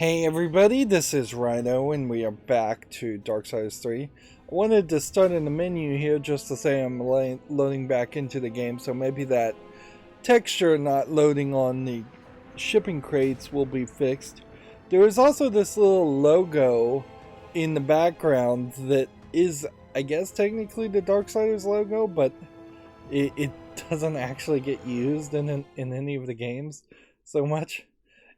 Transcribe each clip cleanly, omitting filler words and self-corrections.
Hey everybody, this is Rydo and we are back to Darksiders 3. I wanted to start in the menu here just to say I'm loading back into the game, so maybe that texture not loading on the shipping crates will be fixed. There is also this little logo in the background that is, I guess, technically the Darksiders logo, but it doesn't actually get used in any of the games so much.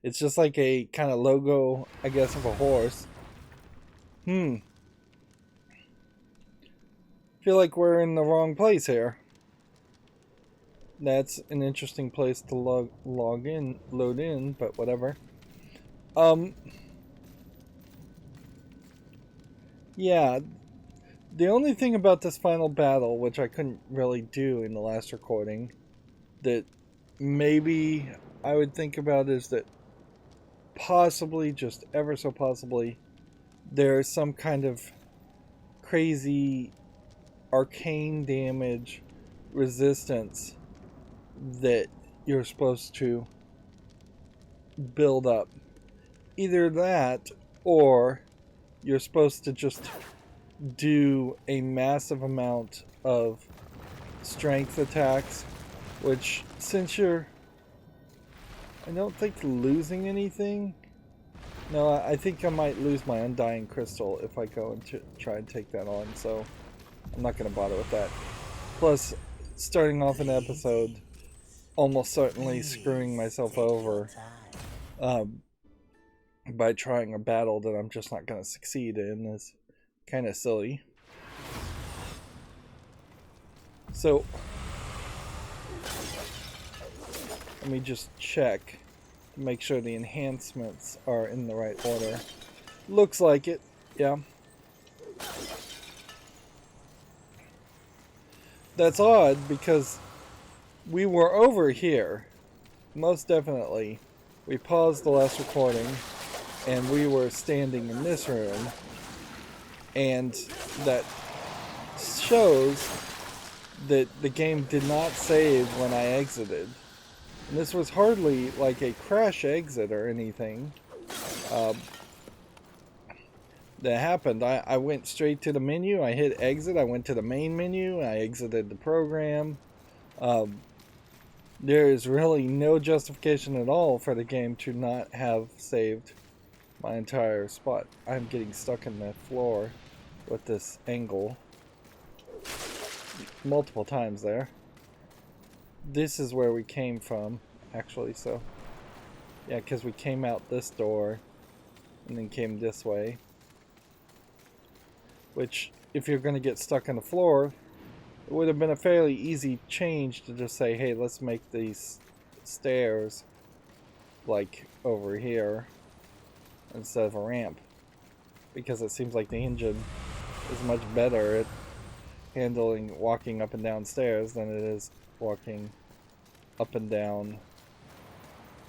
It's just like a kind of logo, I guess, of a horse. Feel like we're in the wrong place here. That's an interesting place to load in, but whatever. Yeah. The only thing about this final battle, which I couldn't really do in the last recording, that maybe I would think about is that possibly, just ever so possibly, there's some kind of crazy arcane damage resistance that you're supposed to build up. Either that, or you're supposed to just do a massive amount of strength attacks, which, since you're, I don't think, losing anything. No, I think I might lose my Undying Crystal if I go and try and take that on, so I'm not going to bother with that. Plus, starting off an episode, almost certainly screwing myself over by trying a battle that I'm just not going to succeed in is kind of silly. So, let me just check to make sure the enhancements are in the right order. Looks like it, yeah. That's odd because we were over here, most definitely. We paused the last recording and we were standing in this room, and that shows that the game did not save when I exited. And this was hardly like a crash exit or anything that happened. I went straight to the menu, I hit exit, I went to the main menu, I exited the program. There is really no justification at all for the game to not have saved my entire spot. I'm getting stuck in the floor with this angle multiple times there. This is where we came from, actually, so yeah, because we came out this door and then came this way, which, if you're going to get stuck on the floor, it would have been a fairly easy change to just say, hey, let's make these stairs like over here instead of a ramp, because it seems like the engine is much better at handling walking up and down stairs than it is walking up and down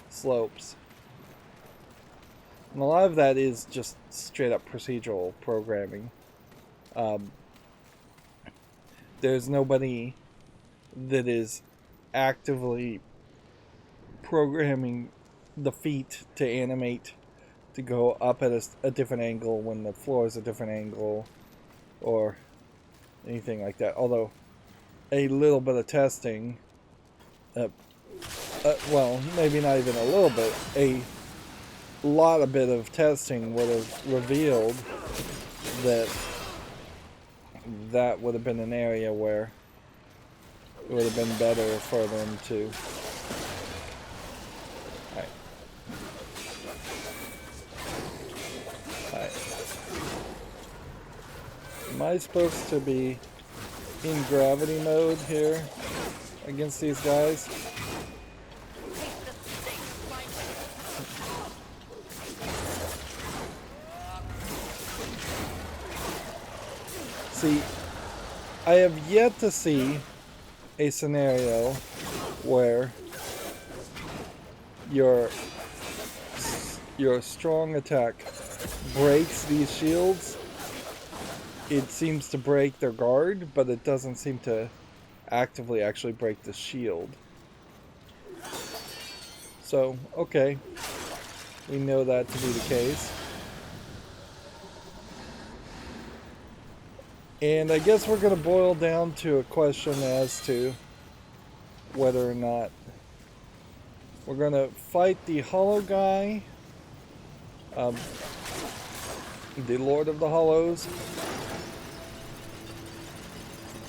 slopes. And a lot of that is just straight up procedural programming. There's nobody that is actively programming the feet to animate to go up at a different angle when the floor is a different angle or anything like that. Although a little bit of testing, well, maybe not even a little bit, a lot of bit of testing would have revealed that that would have been an area where it would have been better for them to. Alright. Am I supposed to be in gravity mode here against these guys? See, I have yet to see a scenario where your strong attack breaks these shields. It seems to break their guard, but it doesn't seem to actively actually break the shield. So, okay. We know that to be the case. And I guess we're going to boil down to a question as to whether or not we're going to fight the Hollow guy, the Lord of the Hollows,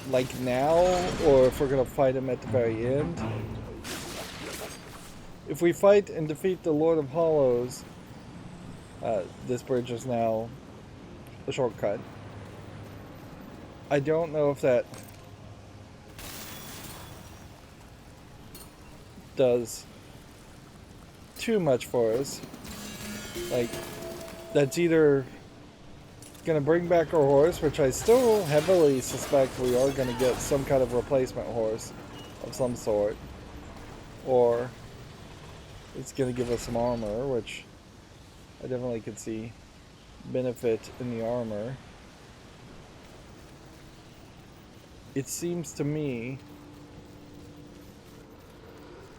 like now, or if we're going to fight him at the very end. If we fight and defeat the Lord of Hollows, this bridge is now a shortcut. I don't know if that does too much for us. Like, that's either going to bring back our horse, which I still heavily suspect we are going to get some kind of replacement horse of some sort, or it's going to give us some armor, which I definitely could see benefit in the armor. It seems to me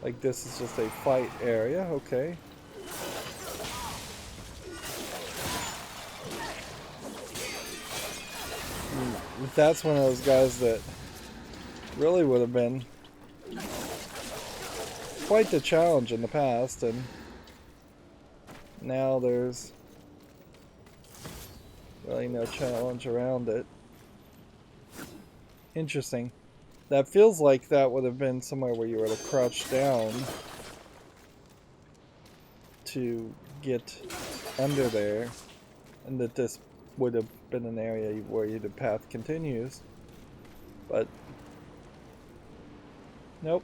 like this is just a fight area. Okay. That's one of those guys that really would have been quite the challenge in the past, and now there's really no challenge around it. Interesting. That feels like that would have been somewhere where you would have crouched down to get under there, and that this would have been an area where the path continues. But nope.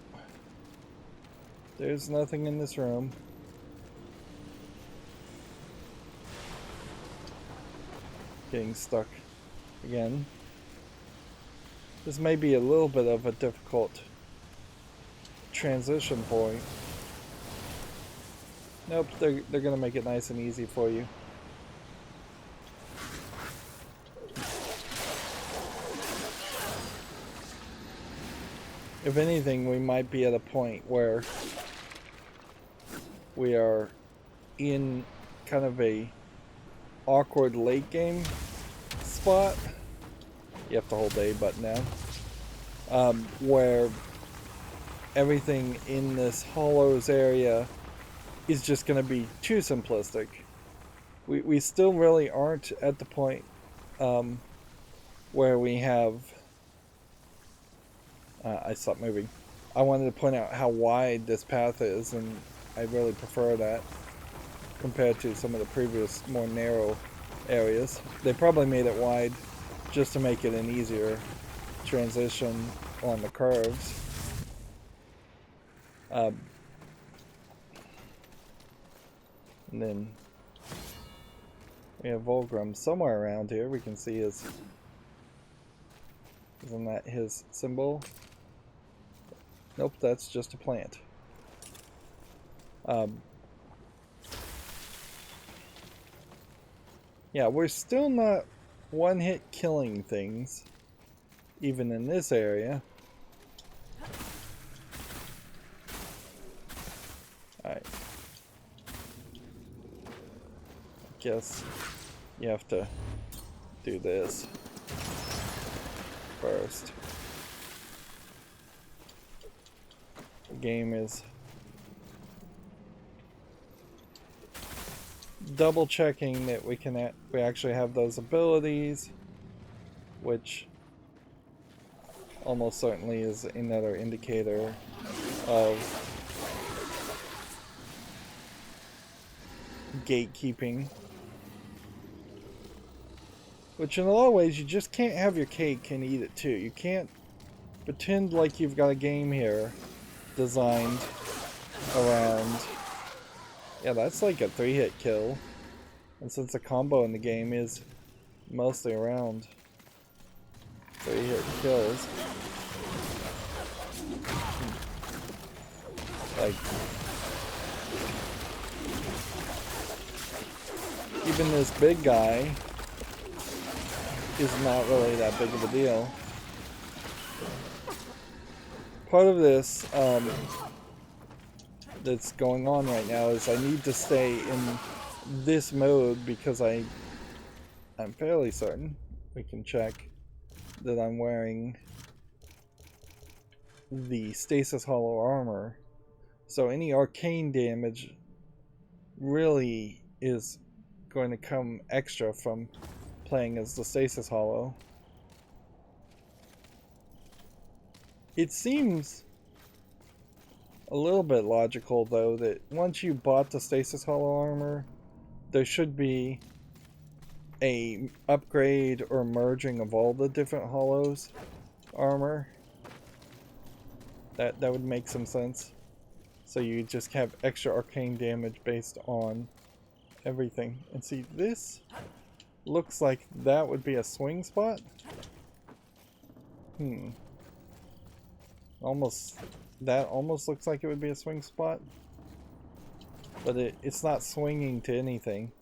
There's nothing in this room. Getting stuck again. This may be a little bit of a difficult transition point. Nope, they're gonna make it nice and easy for you. If anything, we might be at a point where we are in kind of a awkward late game spot. You have to hold the A button now. Where everything in this Hollows area is just going to be too simplistic. We still really aren't at the point where we have... I stopped moving. I wanted to point out how wide this path is, and I really prefer that compared to some of the previous more narrow areas. They probably made it wide just to make it an easier transition on the curves. And then we have Volgrim somewhere around here. We can see his... Isn't that his symbol? Nope, that's just a plant. Yeah, we're still not one-hit killing things, even in this area. Alright. I guess you have to do this first. The game is double checking that we actually have those abilities, which almost certainly is another indicator of gatekeeping, which in a lot of ways you just can't have your cake and eat it too. You can't pretend like you've got a game here designed around... Yeah, that's like a 3-hit kill. And since the combo in the game is mostly around 3-hit kills, like, even this big guy is not really that big of a deal. Part of this that's going on right now is I need to stay in this mode because I'm fairly certain, we can check, that I'm wearing the stasis hollow armor. So any arcane damage really is going to come extra from playing as the stasis hollow. It seems a little bit logical though that once you bought the stasis hollow armor, there should be a upgrade or merging of all the different hollows armor. That would make some sense. So you just have extra arcane damage based on everything. And see, this looks like that would be a swing spot. That almost looks like it would be a swing spot. But it's not swinging to anything.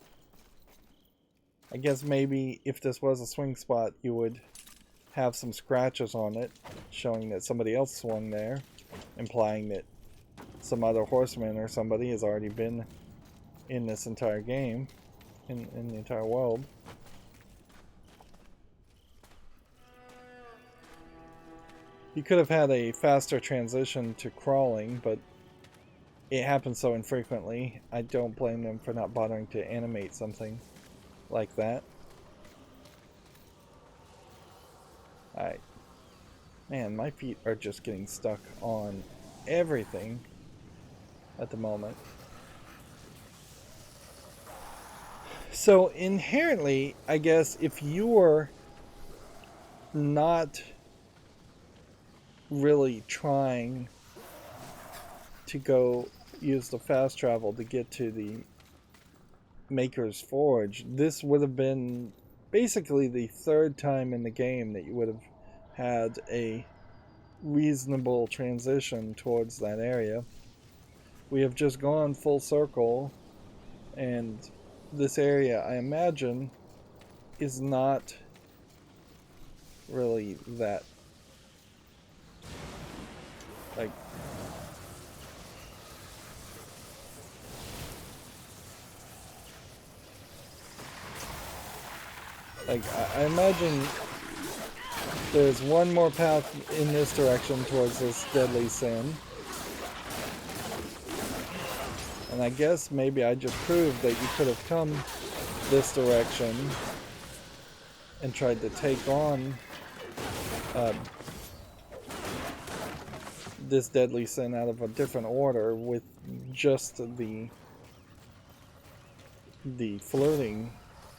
I guess maybe if this was a swing spot, you would have some scratches on it, showing that somebody else swung there, implying that some other horseman or somebody has already been in this entire game, in the entire world. You could have had a faster transition to crawling, but it happens so infrequently. I don't blame them for not bothering to animate something like that. Alright. Man, my feet are just getting stuck on everything at the moment. So inherently, I guess if you were not really trying to go use the fast travel to get to the Maker's Forge, this would have been basically the third time in the game that you would have had a reasonable transition towards that area. We have just gone full circle, and this area, I imagine, is not really that, like, I imagine there's one more path in this direction towards this deadly sin. And I guess maybe I just proved that you could have come this direction and tried to take on this deadly sin out of a different order with just the flirting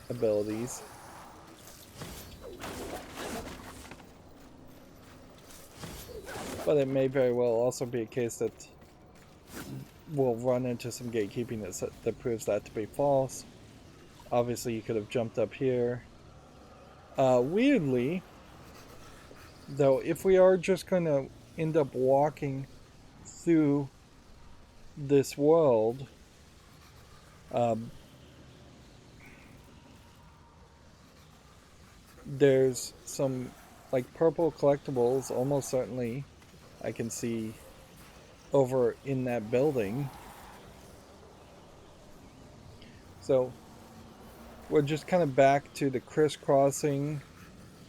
abilities. But it may very well also be a case that we'll run into some gatekeeping that proves that to be false. Obviously, you could have jumped up here. Weirdly, though, if we are just going to end up walking through this world, there's some like purple collectibles, almost certainly I can see over in that building. So we're just kind of back to the crisscrossing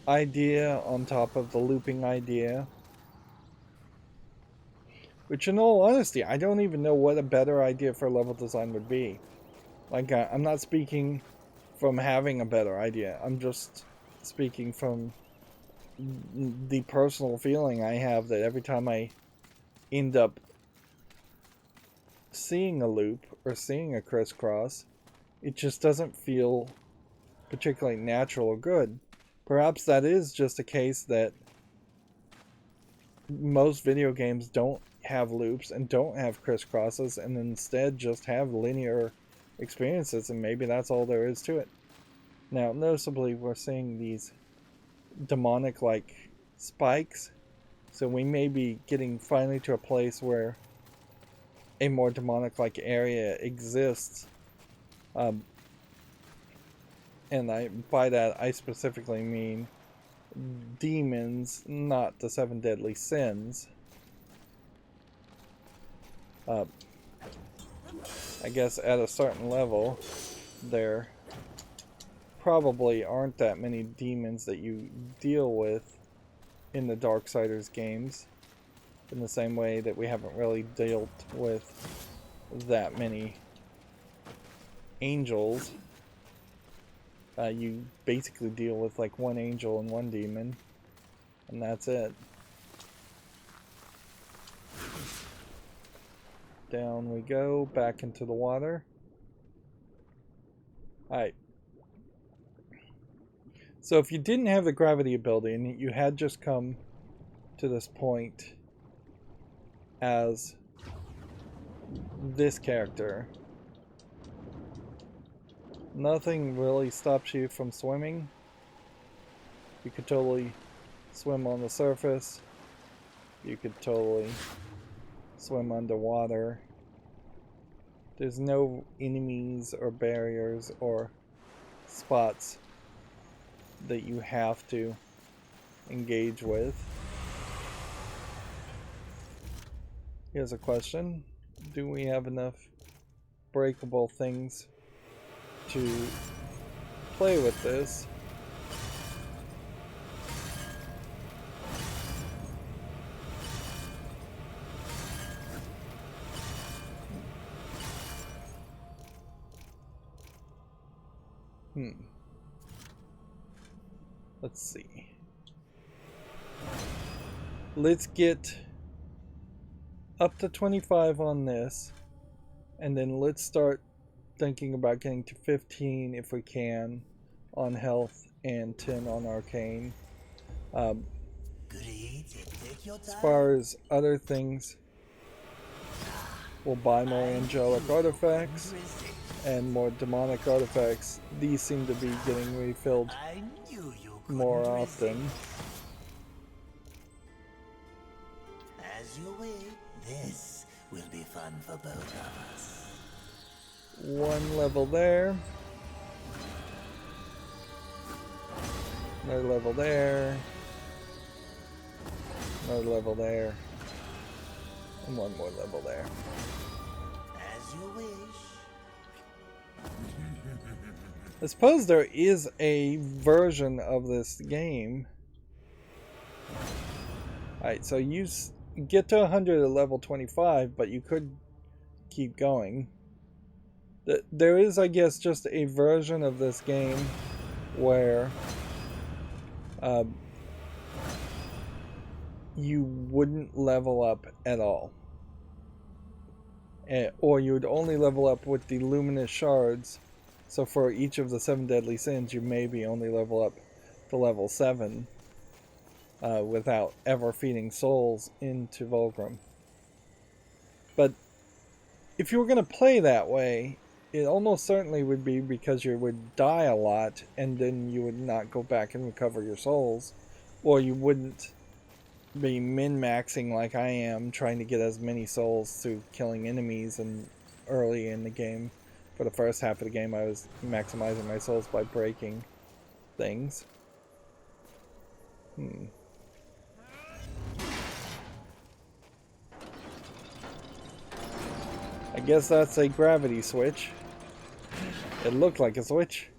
idea on top of the looping idea, which in all honesty, I don't even know what a better idea for level design would be. Like, I'm not speaking from having a better idea, I'm just speaking from the personal feeling I have that every time I end up seeing a loop or seeing a crisscross, it just doesn't feel particularly natural or good. Perhaps that is just a case that most video games don't have loops and don't have crisscrosses and instead just have linear experiences, and maybe that's all there is to it. Now, noticeably, we're seeing these demonic-like spikes, so we may be getting finally to a place where a more demonic-like area exists. And by that, I specifically mean demons, not the 7 deadly sins. I guess at a certain level, there probably aren't that many demons that you deal with in the Darksiders games, in the same way that we haven't really dealt with that many angels. You basically deal with like one angel and one demon, and that's it. Down we go, back into the water. Alright. So if you didn't have the gravity ability and you had just come to this point as this character, nothing really stops you from swimming. You could totally swim on the surface. You could totally swim underwater. There's no enemies or barriers or spots that you have to engage with. Here's a question. Do we have enough breakable things to play with this? Let's see. Let's get up to 25 on this, and then let's start thinking about getting to 15 if we can on health and 10 on arcane. As far as other things, we'll buy more angelic artifacts and more demonic artifacts. These seem to be getting refilled more often. As you wish. This will be fun for both of us. One level there. Another level there. Another level there. And one more level there. As you wish. I suppose there is a version of this game. Alright, so you get to 100 at level 25, but you could keep going. There is, I guess, just a version of this game where you wouldn't level up at all. Or you would only level up with the luminous shards. So for each of the 7 deadly sins, you maybe only level up to level 7 without ever feeding souls into Vulgrim. But if you were going to play that way, it almost certainly would be because you would die a lot and then you would not go back and recover your souls. Or you wouldn't be min-maxing like I am, trying to get as many souls through killing enemies and early in the game. For the first half of the game, I was maximizing my souls by breaking things. I guess that's a gravity switch. It looked like a switch.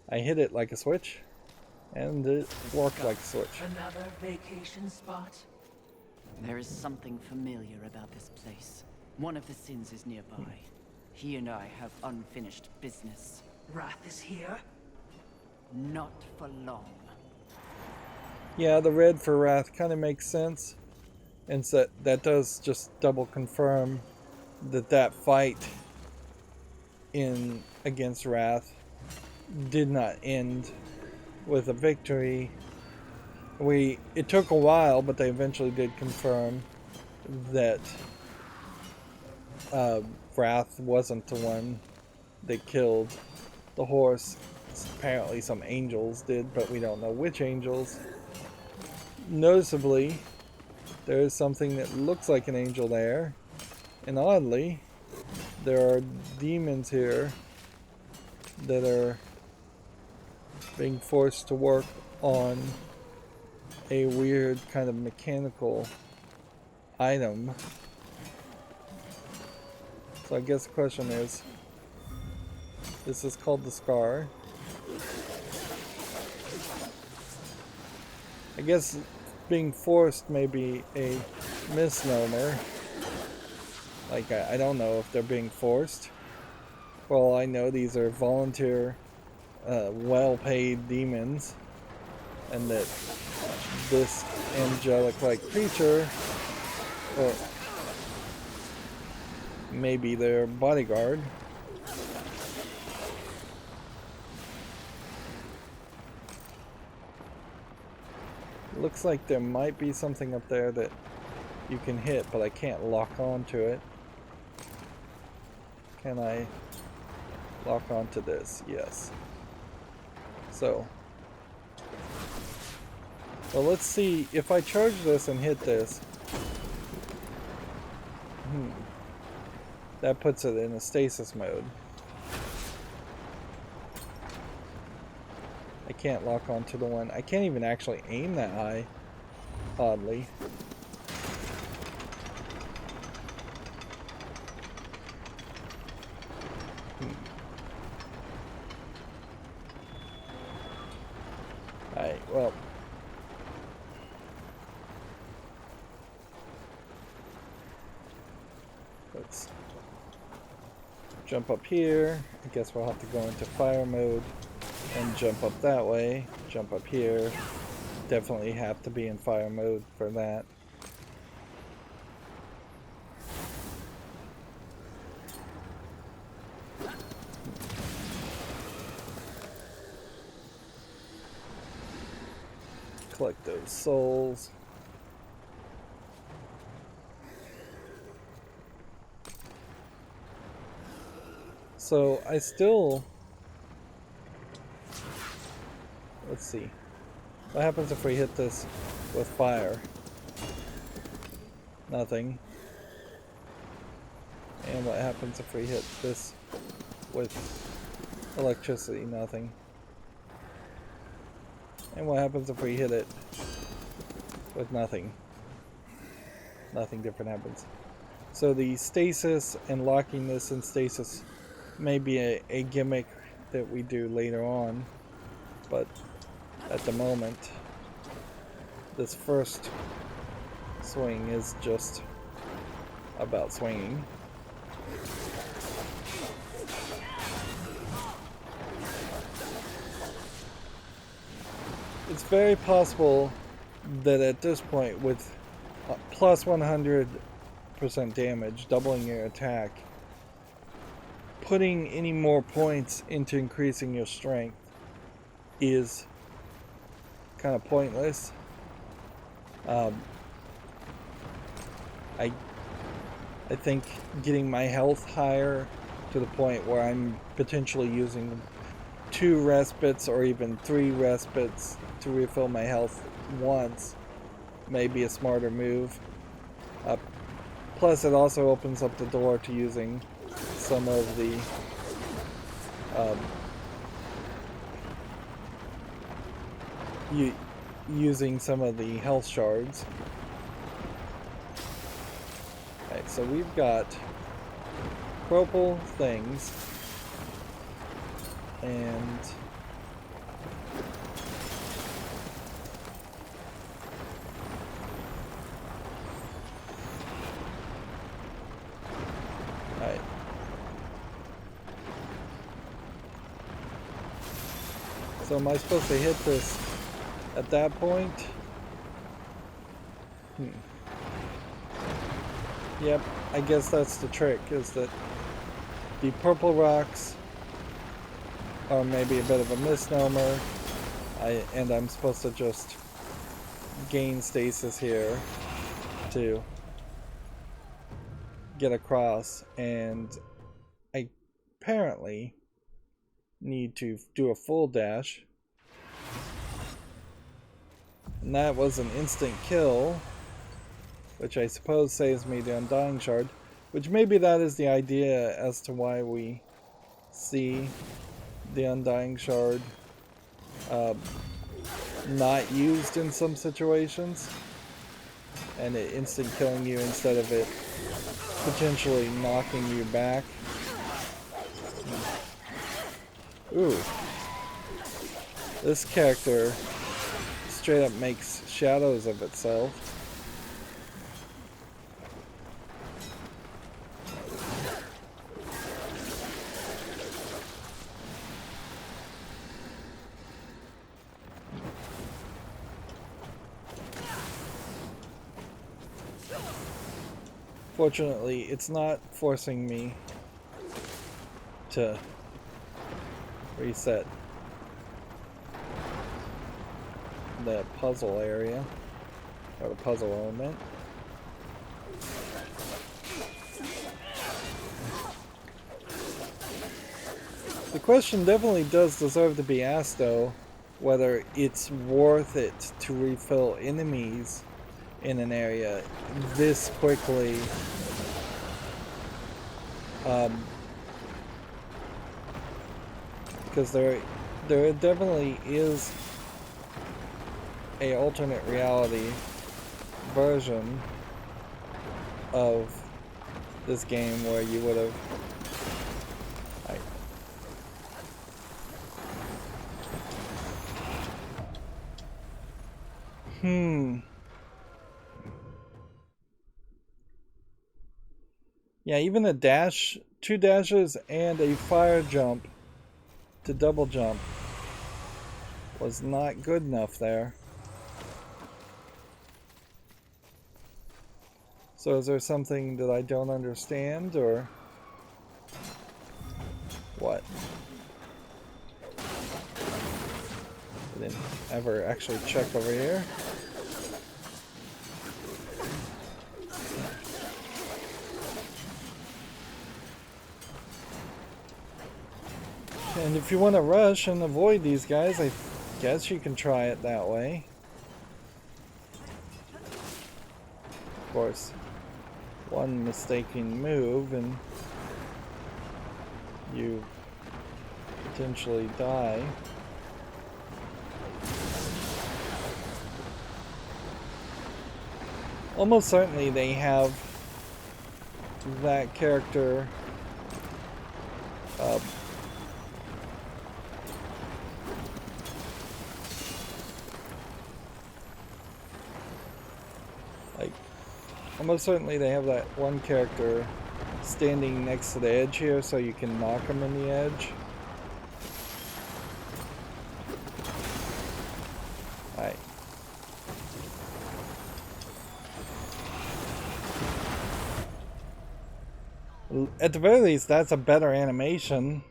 I hit it like a switch. And it worked like a switch. Another vacation spot? There is something familiar about this place. One of the sins is nearby. He and I have unfinished business. Wrath is here? Not for long. Yeah, the red for Wrath kind of makes sense. And so that does just double confirm that fight against Wrath did not end with a victory. It took a while, but they eventually did confirm that Wrath wasn't the one that killed the horse. Apparently some angels did, but we don't know which angels. Noticeably, there is something that looks like an angel there, and oddly, there are demons here that are being forced to work on a weird kind of mechanical item. So I guess the question is, This is called the Scar. I guess being forced may be a misnomer. Like, I don't know if they're being forced. For all I know, these are volunteer, well-paid demons. And that this angelic-like creature, or maybe their bodyguard, looks like there might be something up there that you can hit, but I can't lock onto it. Can I lock onto this? Yes. So, well, let's see if I charge this and hit this. That puts it in a stasis mode. I can't lock onto the one. I can't even actually aim that high, oddly. Alright, well. Let's jump up here. I guess we'll have to go into fire mode and jump up that way. Jump up here. Definitely have to be in fire mode for that. Collect those souls. So I still... Let's see. What happens if we hit this with fire? Nothing. And what happens if we hit this with electricity? Nothing. And what happens if we hit it with nothing? Nothing different happens. So the stasis and locking this in stasis may be a gimmick that we do later on, but at the moment this first swing is just about swinging. It's very possible that at this point, with plus 100% damage, doubling your attack, putting any more points into increasing your strength is kind of pointless. I think getting my health higher to the point where I'm potentially using 2 respites or even 3 respites to refill my health once may be a smarter move. Plus it also opens up the door to using some of the using some of the health shards. Alright, so we've got purple things and alright. So am I supposed to hit this at that point? Yep, I guess that's the trick, is that the purple rocks are maybe a bit of a misnomer, and I'm supposed to just gain stasis here to get across, and I apparently need to do a full dash, and that was an instant kill, which I suppose saves me the Undying Shard, which maybe that is the idea as to why we see the Undying Shard not used in some situations, and it instant killing you instead of it potentially knocking you back. Ooh. This character straight up makes shadows of itself. Fortunately, it's not forcing me to reset the puzzle area, or the puzzle element. The question definitely does deserve to be asked, though, whether it's worth it to refill enemies in an area this quickly. Because there definitely is a alternate reality version of this game where you would have yeah, even a dash, 2 dashes and a fire jump to double jump was not good enough there. So is there something that I don't understand, or what? I didn't ever actually check over here. And if you want to rush and avoid these guys, I guess you can try it that way. Of course, one mistaken move and you potentially die. Almost certainly they have that character almost certainly they have that one character standing next to the edge here, so you can knock him in the edge. Alright. At the very least, that's a better animation.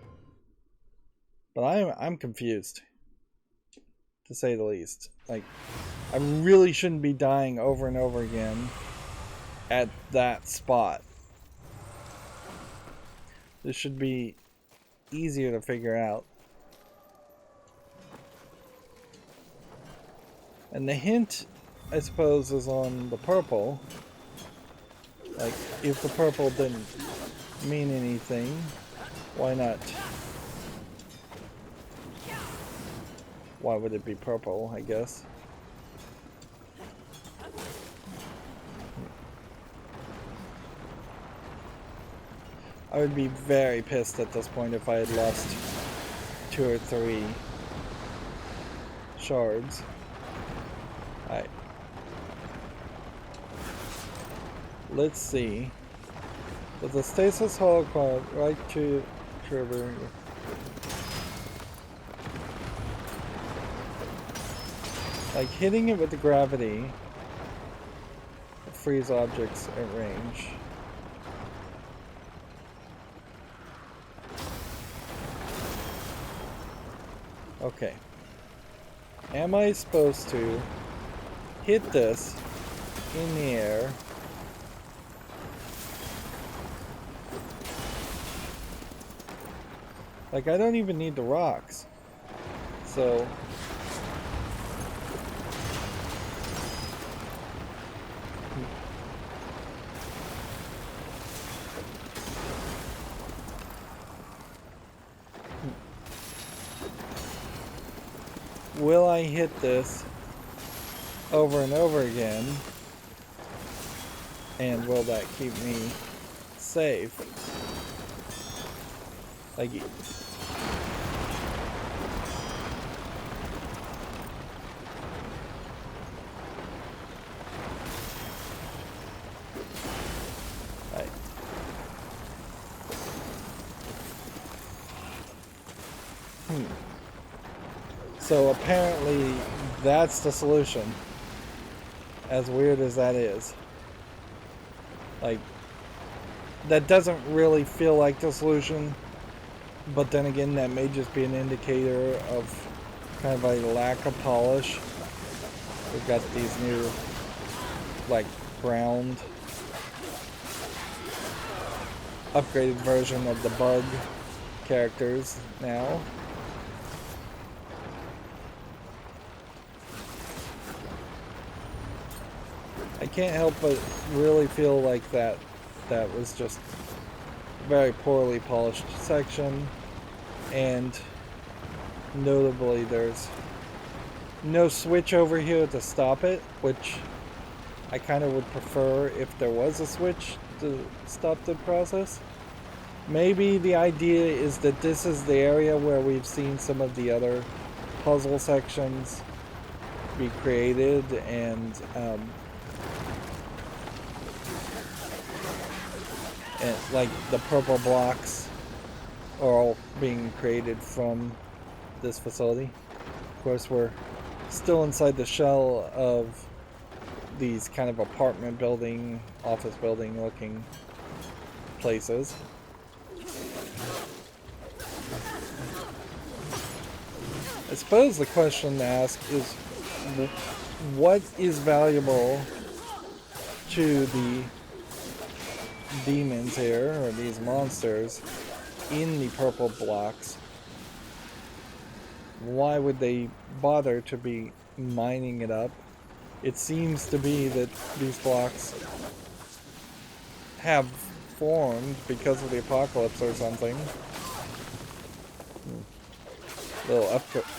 But I'm confused, to say the least. Like, I really shouldn't be dying over and over again at that spot. This should be easier to figure out. And the hint, I suppose, is on the purple. Like, if the purple didn't mean anything, why not? Why would it be purple, I guess? I would be very pissed at this point if I had lost 2 or 3 shards. Alright. Let's see. With the stasis holocron, right to trigger. Like, hitting it with the gravity frees objects at range. Okay. Am I supposed to hit this in the air? Like, I don't even need the rocks. So... will I hit this over and over again? And will that keep me safe? Like, So apparently that's the solution. As weird as that is. Like, that doesn't really feel like the solution. But then again, that may just be an indicator of kind of a lack of polish. We've got these new, like, ground upgraded version of the bug characters now. I can't help but really feel like that was just a very poorly polished section, and notably there's no switch over here to stop it, which I kind of would prefer if there was a switch to stop the process. Maybe the idea is that this is the area where we've seen some of the other puzzle sections be created, and like the purple blocks are all being created from this facility. Of course, we're still inside the shell of these kind of apartment building, office building looking places. I suppose the question to ask is, what is valuable to the demons here, or these monsters, in the purple blocks? Why would they bother to be mining it up? It seems to be that these blocks have formed because of the apocalypse or something. Little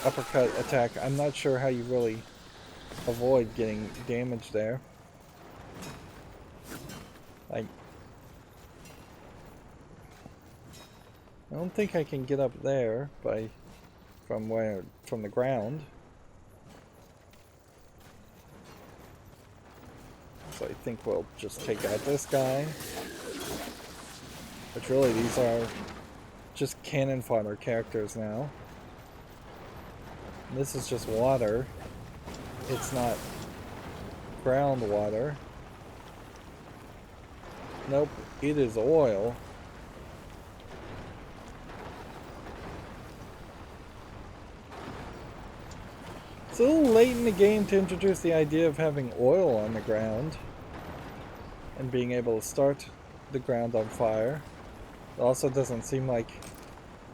uppercut attack. I'm not sure how you really avoid getting damage there. Like, I don't think I can get up there from the ground. So I think we'll just take out this guy. But really, these are just cannon fodder characters now. And this is just water. It's not groundwater. Nope, it is oil. It's a little late in the game to introduce the idea of having oil on the ground and being able to start the ground on fire. It also doesn't seem like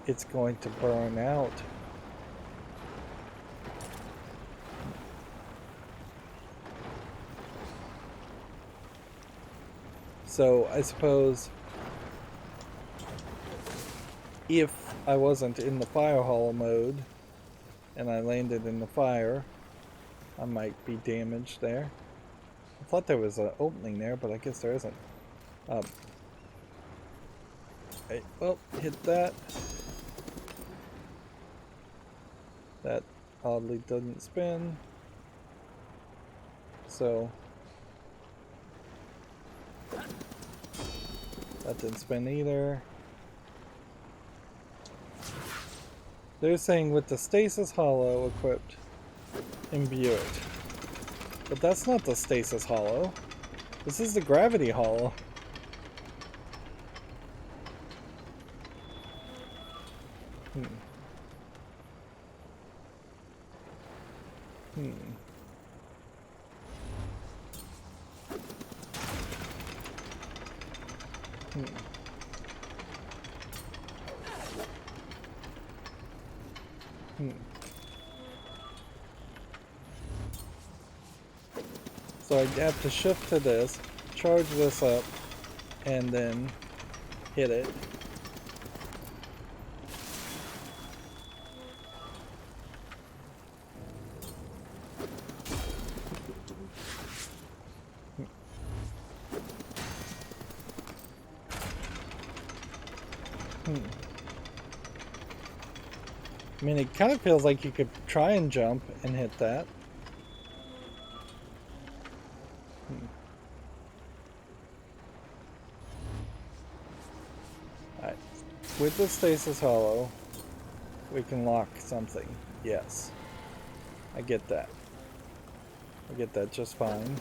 it's going to burn out. So I suppose if I wasn't in the fire hall mode and I landed in the fire, I might be damaged there. I thought there was an opening there, but I guess there isn't. Well, hit that. That oddly doesn't spin. So that didn't spin either. They're saying with the stasis hollow equipped, imbue it. But that's not the stasis hollow. This is the gravity hollow. Hmm. So I have to shift to this, charge this up, and then hit it. I mean, it kind of feels like you could try and jump and hit that. Alright. With the stasis hollow, we can lock something. Yes. I get that. I get that just fine.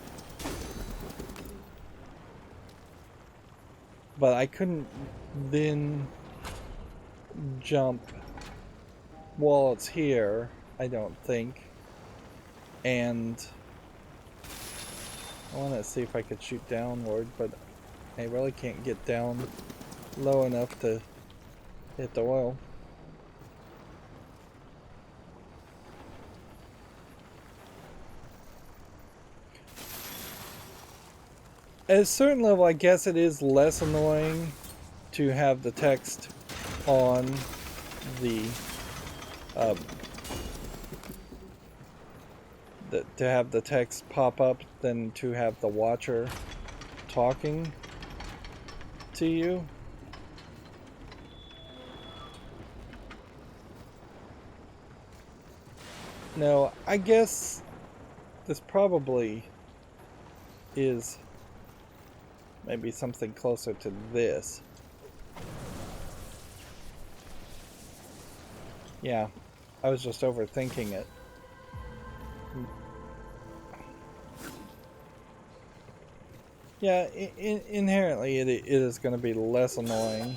But I couldn't then jump while it's here, I don't think. And I want to see if I could shoot downward, but I really can't get down low enough to hit the oil. At a certain level, I guess it is less annoying to have the text on the, to have the text pop up than to have the watcher talking to you. No, I guess this probably is maybe something closer to this. Yeah, I was just overthinking it. Yeah, inherently it is going to be less annoying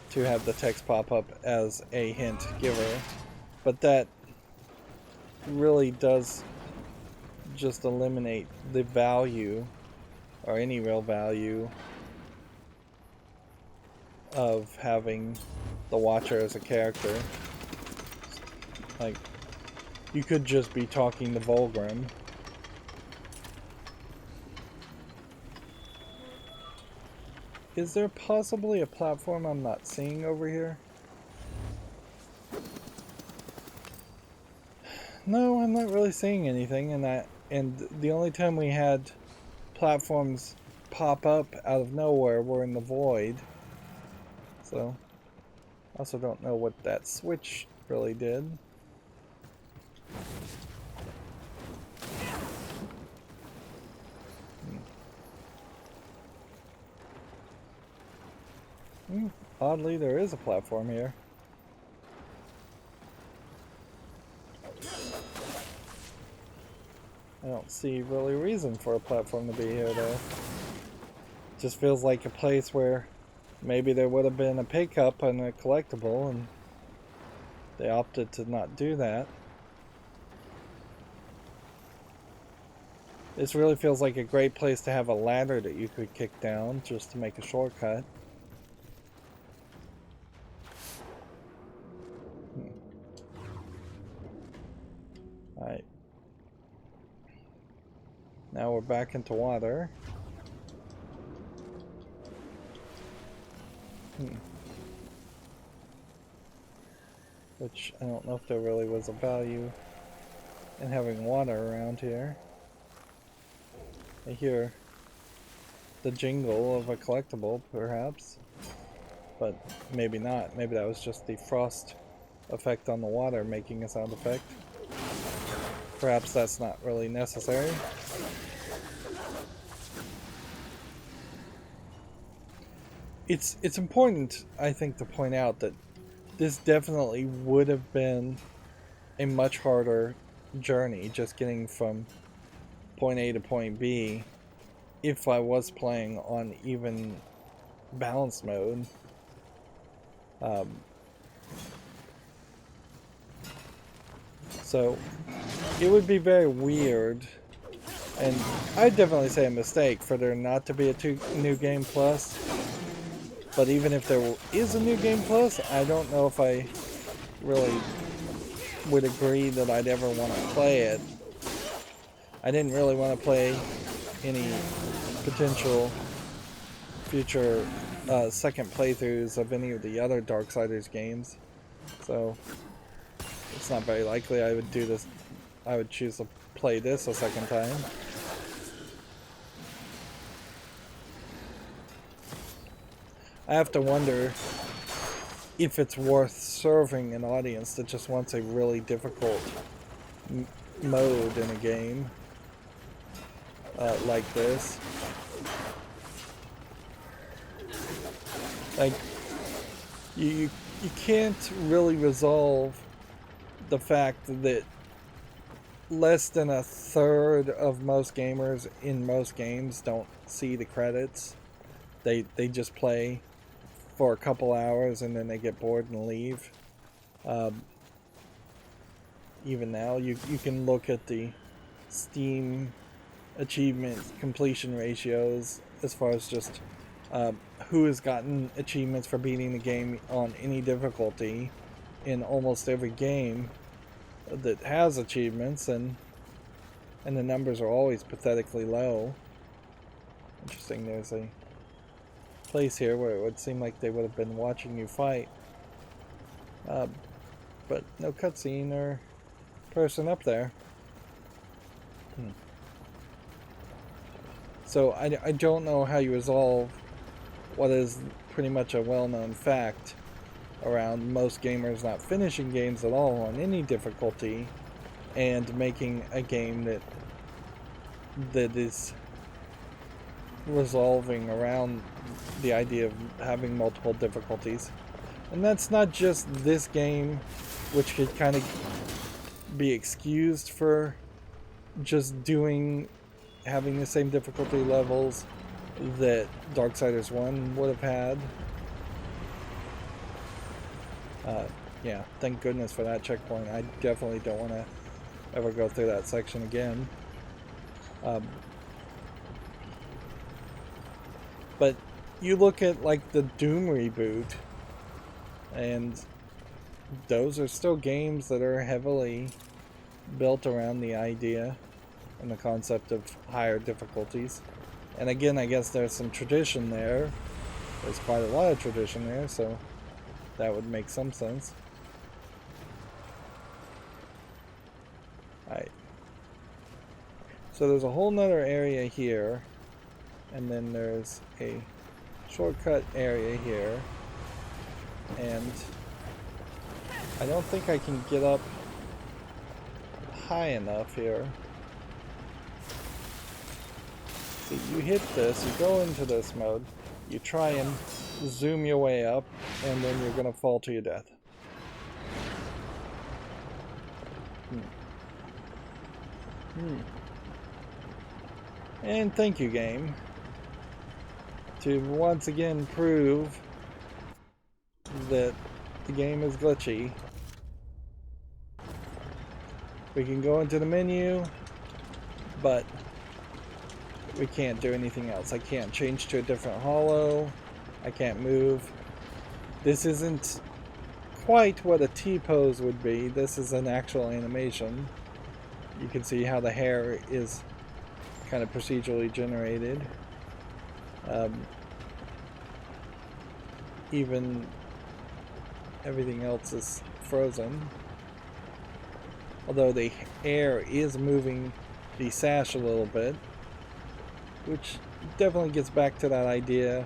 to have the text pop up as a hint giver, but that really does just eliminate the value, or any real value, of having the watcher as a character. Like, you could just be talking to Volgrim. Is there possibly a platform I'm not seeing over here? No, I'm not really seeing anything, and the only time we had platforms pop up out of nowhere were in the void. So, I also don't know what that switch really did. Oddly, there is a platform here. I don't see really reason for a platform to be here, though. Just feels like a place where maybe there would have been a pay cup and a collectible, and they opted to not do that. This really feels like a great place to have a ladder that you could kick down just to make a shortcut. Alright. Now we're back into water. Which, I don't know if there really was a value in having water around here. I hear the jingle of a collectible, perhaps. But maybe not. Maybe that was just the frost effect on the water making a sound effect. Perhaps that's not really necessary. It's important, I think, to point out that this definitely would have been a much harder journey, just getting from point A to point B, if I was playing on even balance mode. So it would be very weird, and I'd definitely say a mistake for there not to be a new game plus. But even if there is a new game plus, I don't know if I really would agree that I'd ever want to play it. I didn't really want to play any potential future second playthroughs of any of the other Darksiders games, so it's not very likely I would do this. I would choose to play this a second time. I have to wonder if it's worth serving an audience that just wants a really difficult mode in a game like this. Like, you you can't really resolve the fact that less than a third of most gamers in most games don't see the credits. They just play for a couple hours and then they get bored and leave. Even now, you can look at the Steam achievement completion ratios as far as just who has gotten achievements for beating the game on any difficulty in almost every game that has achievements, and the numbers are always pathetically low. Interesting, there's a place here where it would seem like they would have been watching you fight, but no cutscene or person up there. So I don't know how you resolve what is pretty much a well-known fact around most gamers not finishing games at all on any difficulty and making a game that is resolving around the idea of having multiple difficulties. And that's not just this game, which could kind of be excused for just having the same difficulty levels that Darksiders 1 would have had. Yeah, thank goodness for that checkpoint. I definitely don't want to ever go through that section again. But you look at like the Doom reboot, and those are still games that are heavily built around the idea and the concept of higher difficulties. And again, I guess there's some tradition there. There's quite a lot of tradition there, so that would make some sense. Alright. So there's a whole nother area here, and then there's a shortcut area here, and I don't think I can get up high enough here. See, you hit this, you go into this mode, you try and zoom your way up, and then you're gonna fall to your death. And thank you, game, to once again prove that the game is glitchy. We can go into the menu, but we can't do anything else. I can't change to a different holo. I can't move. This isn't quite what a T-pose would be. This is an actual animation. You can see how the hair is kind of procedurally generated. Even everything else is frozen. Although the air is moving the sash a little bit, which definitely gets back to that idea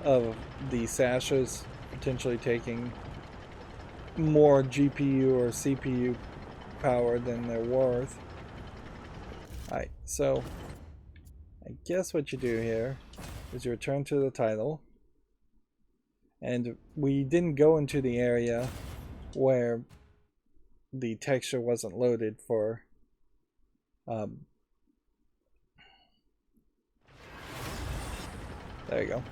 of the sashes potentially taking more GPU or CPU power than they're worth. Alright, so I guess what you do here is you return to the title, and we didn't go into the area where the texture wasn't loaded for there you go.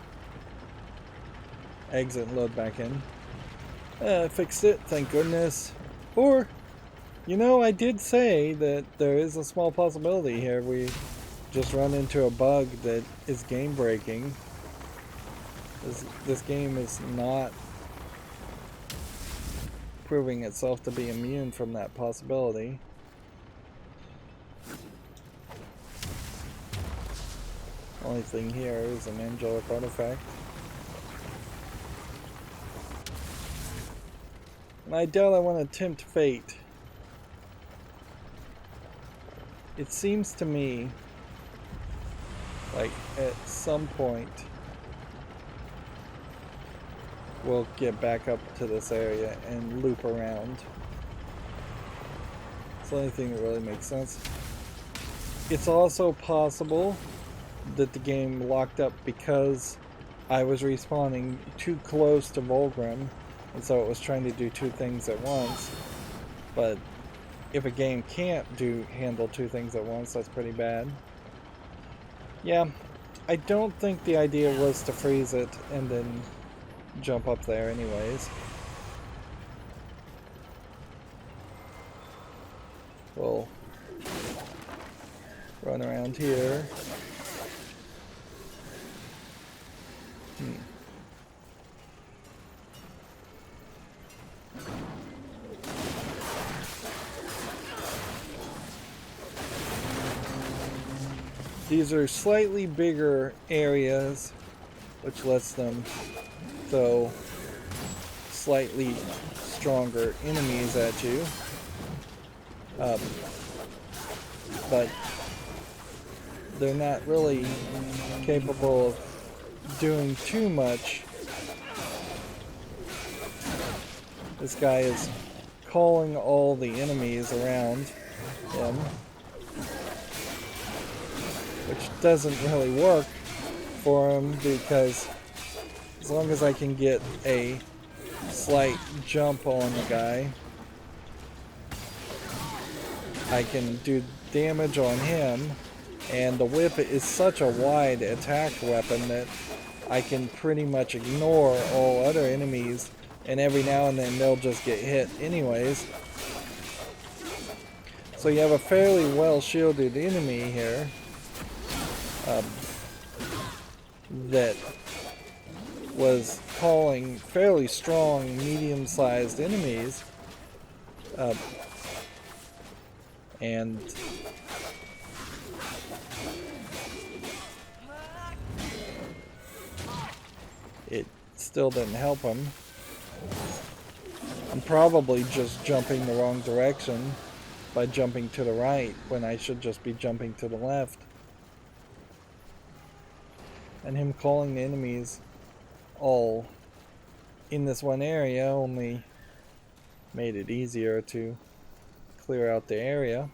Exit and load back in. Fixed it, thank goodness. Or, you know, I did say that there is a small possibility here we just run into a bug that is game breaking. This game is not proving itself to be immune from that possibility. Only thing here is an angelic artifact. And I doubt I want to tempt fate. It seems to me like at some point we'll get back up to this area and loop around. It's the only thing that really makes sense. It's also possible that the game locked up because I was respawning too close to Volgrim and so it was trying to do two things at once. But if a game can't handle two things at once, that's pretty bad. Yeah, I don't think the idea was to freeze it and then jump up there anyways. We'll run around here. These are slightly bigger areas, which lets them throw slightly stronger enemies at you. But they're not really capable of doing too much. This guy is calling all the enemies around him, which doesn't really work for him, because as long as I can get a slight jump on the guy, I can do damage on him, and the whip is such a wide attack weapon that I can pretty much ignore all other enemies, and every now and then they'll just get hit anyways. So you have a fairly well shielded enemy here that was calling fairly strong medium-sized enemies, and it still didn't help him. I'm probably just jumping the wrong direction by jumping to the right when I should just be jumping to the left. And him calling the enemies all in this one area only made it easier to clear out the area.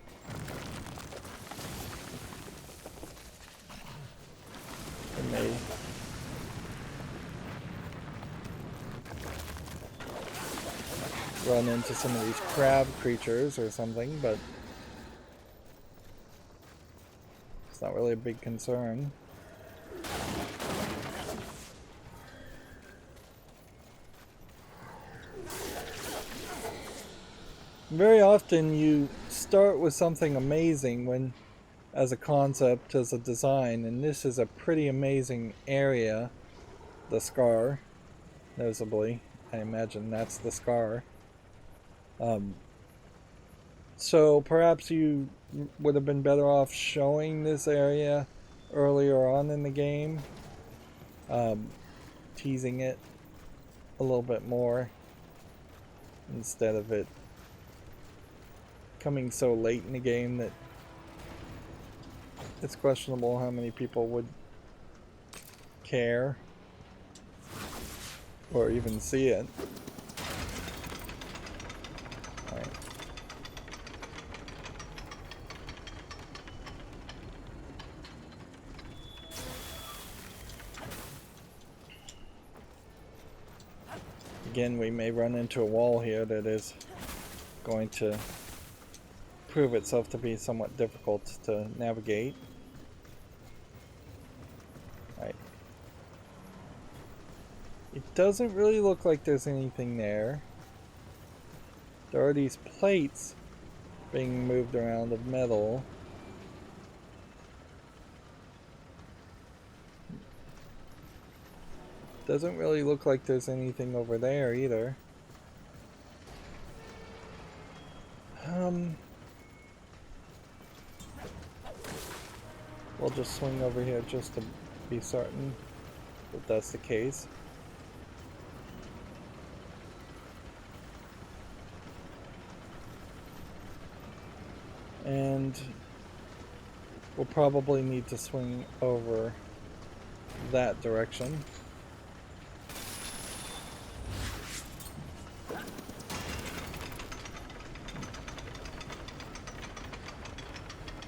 And they run into some of these crab creatures or something, but it's not really a big concern. Very often you start with something amazing when, as a concept, as a design, and this is a pretty amazing area. The scar, notably, I imagine that's the scar. So perhaps you would have been better off showing this area earlier on in the game, teasing it a little bit more instead of it coming so late in the game that it's questionable how many people would care or even see it. All right. Again, we may run into a wall here that is going to prove itself to be somewhat difficult to navigate. Right. It doesn't really look like there's anything there. There are these plates being moved around of metal. Doesn't really look like there's anything over there either. We'll just swing over here just to be certain that that's the case. And we'll probably need to swing over that direction.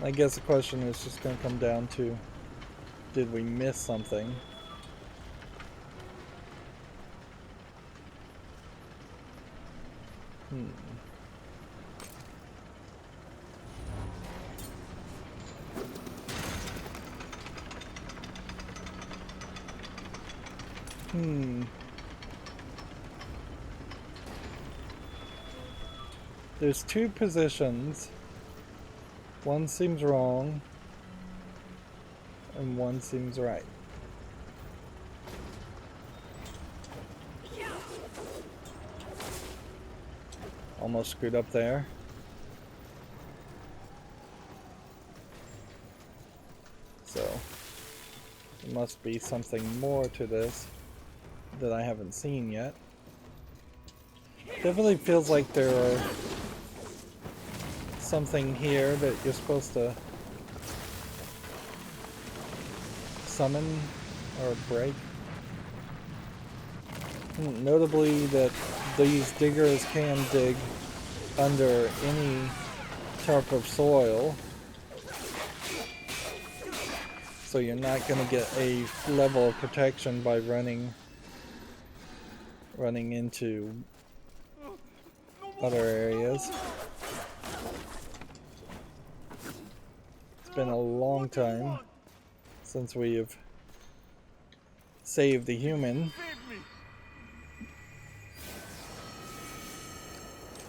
I guess the question is just going to come down to, did we miss something? There's two positions. One seems wrong, and one seems right. Almost screwed up there. So, there must be something more to this that I haven't seen yet. Definitely feels like there are something here that you're supposed to summon or break. Notably that these diggers can dig under any type of soil, so you're not going to get a level of protection by running into other areas. It's been a long time since we have saved the human.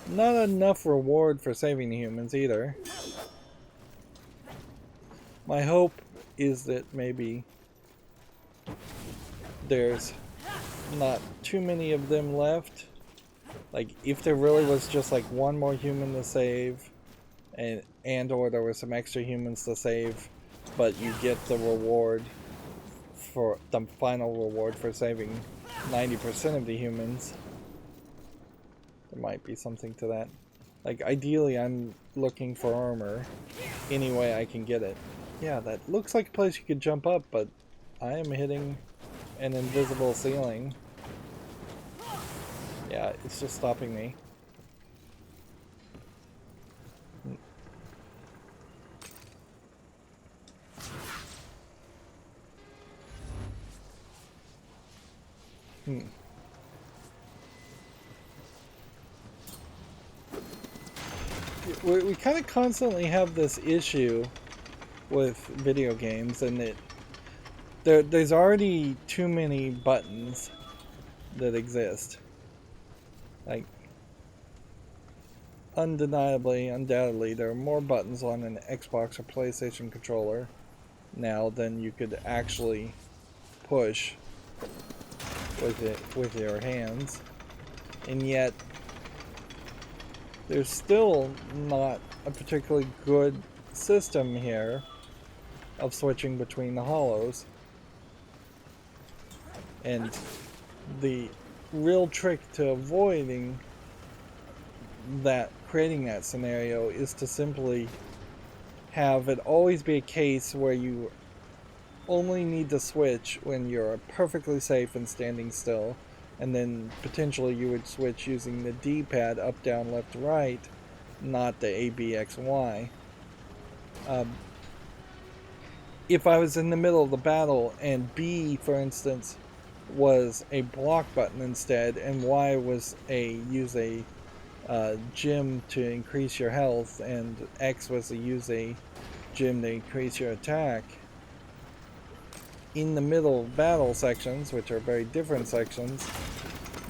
Not enough reward for saving the humans either. My hope is that maybe there's not too many of them left. Like, if there really was just like one more human to save, and or there were some extra humans to save, but you get the reward for the final reward for saving 90% of the humans. There might be something to that. Like, ideally I'm looking for armor any way I can get it. Yeah, that looks like a place you could jump up, but I am hitting an invisible ceiling. Yeah, it's just stopping me. We kind of constantly have this issue with video games, and there's already too many buttons that exist. Like, undeniably, undoubtedly, there are more buttons on an Xbox or PlayStation controller now than you could actually push with your hands, and yet there's still not a particularly good system here of switching between the hollows. And the real trick to avoiding that, creating that scenario, is to simply have it always be a case where you only need to switch when you're perfectly safe and standing still, and then potentially you would switch using the D-pad up, down, left, right, not the A, B, X, Y. If I was in the middle of the battle and B, for instance, was a block button instead, and Y was use a gem to increase your health, and X was to use a gem to increase your attack, in the middle battle sections, which are very different sections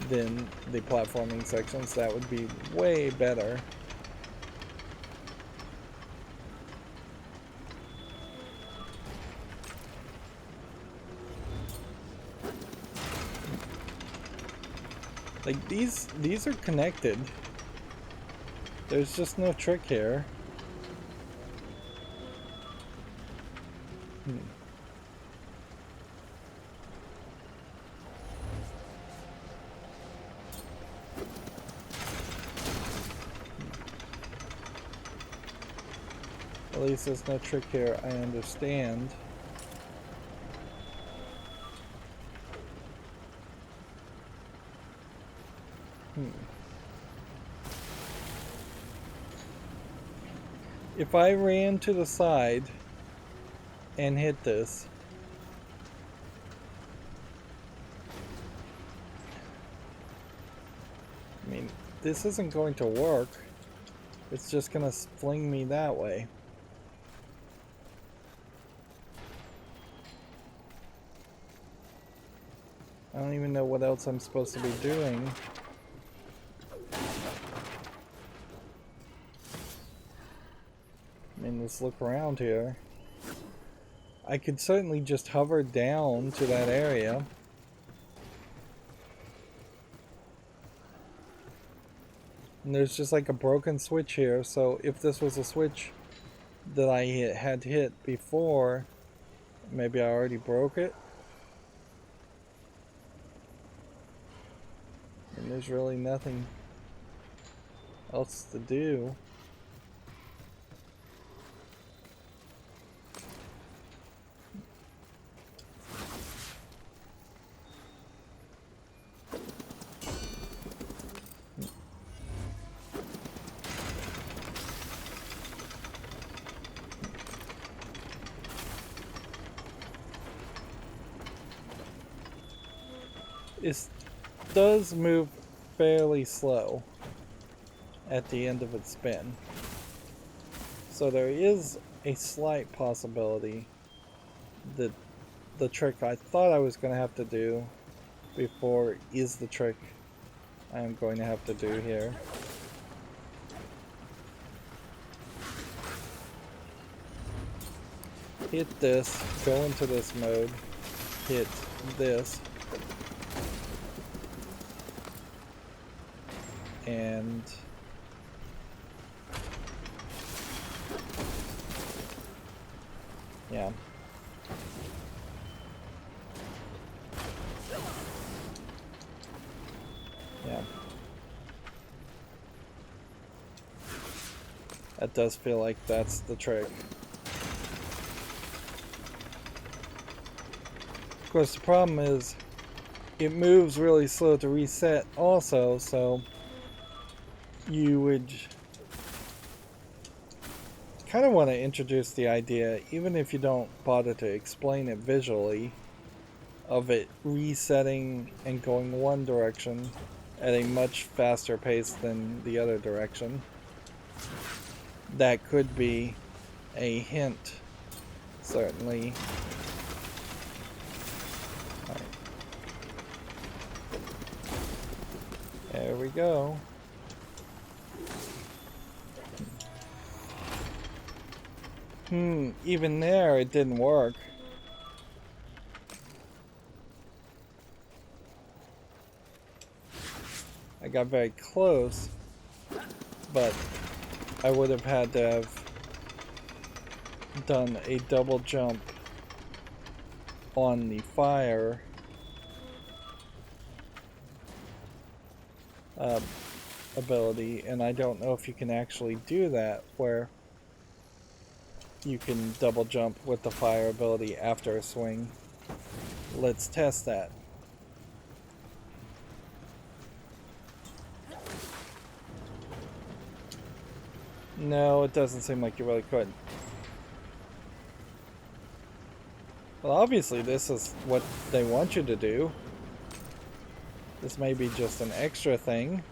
than the platforming sections, that would be way better. Like, these are connected. There's just no trick here. At least there's no trick here, I understand. If I ran to the side and hit this, I mean, this isn't going to work. It's just gonna fling me that way. don't even know what else I'm supposed to be doing. I mean, let's look around here. I could certainly just hover down to that area. And there's just like a broken switch here, so if this was a switch that I had hit before, maybe I already broke it. And there's really nothing else to do. It does move fairly slow at the end of its spin. So there is a slight possibility that the trick I thought I was going to have to do before is the trick I'm going to have to do here. Hit this, go into this mode, hit this, and yeah. Yeah. That does feel like that's the trick. Of course, the problem is it moves really slow to reset also, so you would kind of want to introduce the idea, even if you don't bother to explain it visually, of it resetting and going one direction at a much faster pace than the other direction. That could be a hint, certainly. Right. There we go. Even there it didn't work. I got very close, but I would have had to have done a double jump on the fire ability, and I don't know if you can actually do that where you can double jump with the fire ability after a swing. Let's test that. No, it doesn't seem like you really could. Well, obviously this is what they want you to do. This may be just an extra thing.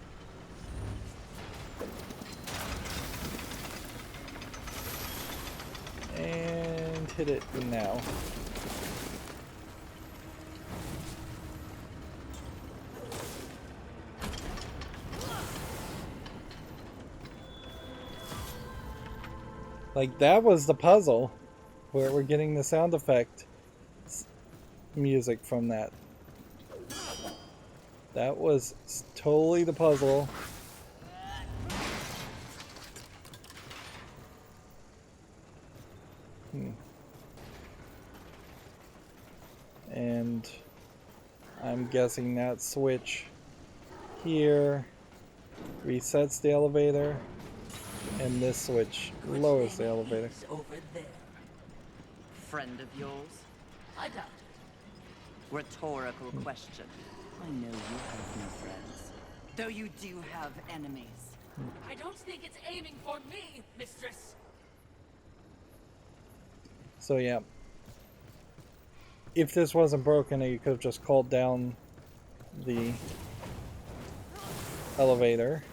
And hit it now. Like, that was the puzzle, where we're getting the sound effect music from that. That was totally the puzzle. And I'm guessing that switch here resets the elevator, and this switch lowers the elevator. Over there. Friend of yours? I doubt it. Rhetorical question. I know you have no friends. Though you do have enemies. I don't think it's aiming for me, mistress. So yeah. If this wasn't broken, you could have just called down the elevator.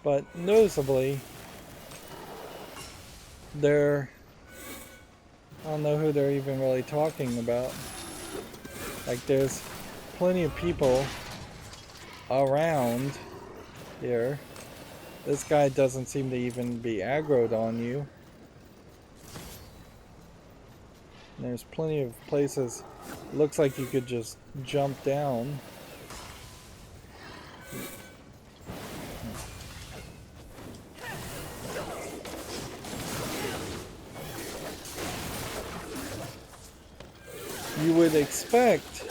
But noticeably, there I don't know who they're even really talking about. Like, there's plenty of people around here. This guy doesn't seem to even be aggroed on you. And there's plenty of places. Looks like you could just jump down. You would expect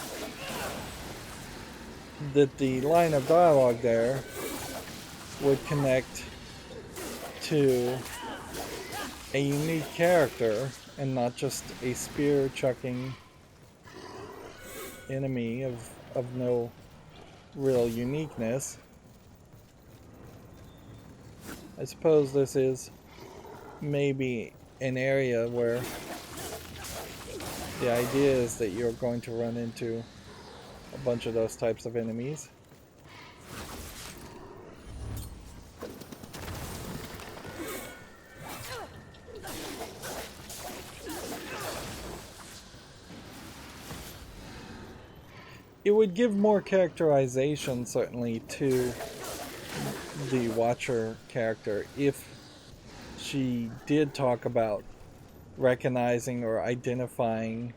that the line of dialogue there would connect to a unique character and not just a spear chucking enemy of no real uniqueness. I suppose this is maybe an area where the idea is that you're going to run into a bunch of those types of enemies. It would give more characterization, certainly, to the Watcher character if she did talk about recognizing or identifying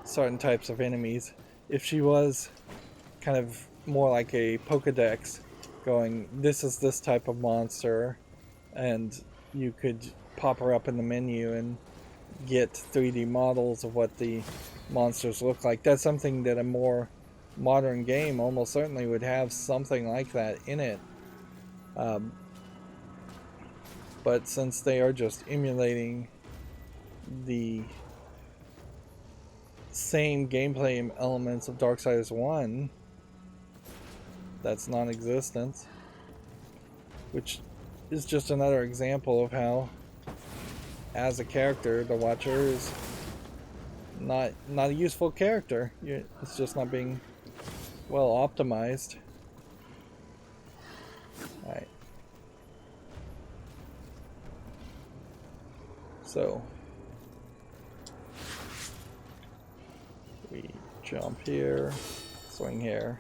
certain types of enemies. If she was kind of more like a Pokedex, going, this is this type of monster, and you could pop her up in the menu and get 3D models of what the monsters look like. That's something that a more modern game almost certainly would have something like that in it. But since they are just emulating the same gameplay elements of Darksiders 1, that's non-existent, which is just another example of how, as a character, the Watcher is not a useful character. It's just not being well optimized. Alright. So we jump here, swing here,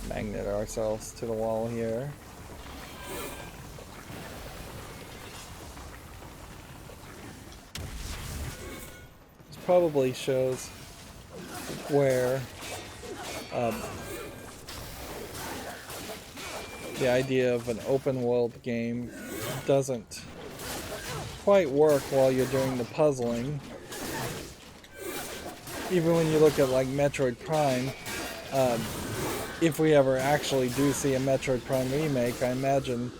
magnet ourselves to the wall here. This probably shows where the idea of an open world game doesn't quite work while you're doing the puzzling. Even when you look at like Metroid Prime, if we ever actually do see a Metroid Prime remake, I imagine